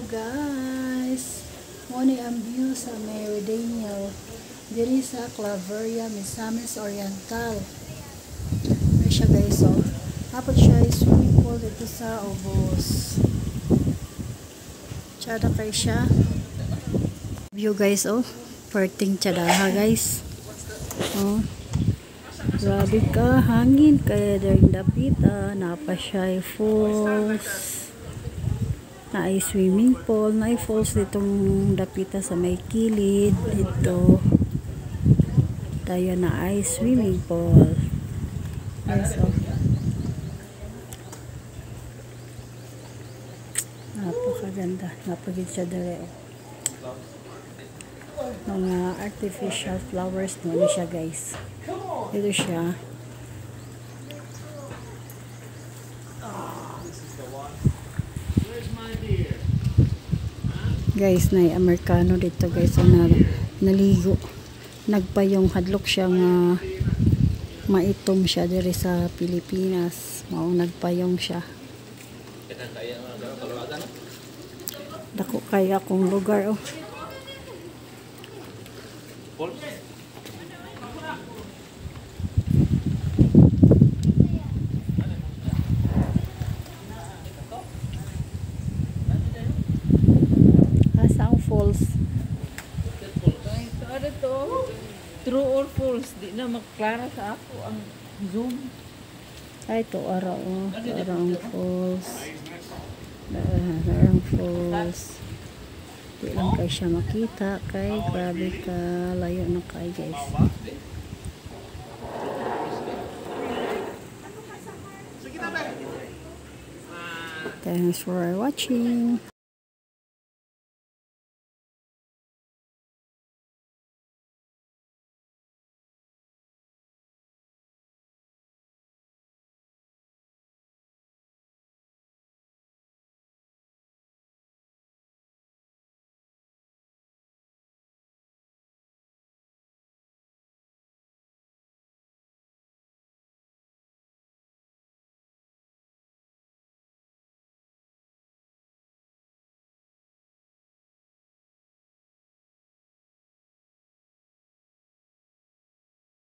guys, muna ang view sa Meridanial diri sa Claveria, Misamis Oriental. May siya guys, so dapat siya swimming pool dito sa Obos. Tsada kay siya view guys, oh perting tsadaha guys, oh grabe ka hangin kaya daring dapita napa siya falls. Na ay swimming pool, na ay falls ditong dapita sa may kilid dito. Tayo na ay swimming pool. Yes, oh. Napakaganda, napagid siya dali. Mga artificial flowers na siya guys. Ito siya. Guys, na Amerikano dito guys, so naligo nagpayong hadlok siya nga maitom siya diri sa Pilipinas, mao nagpayong siya dako kaya akong lugar, oh falls. Ano to? True or false? Di na maklara sa ako ang zoom. Ay, ito araw. Araw falls. Araw falls. Di lang kayo siya makita. Kay grabe ka. Layo na kayo guys. Thanks for watching.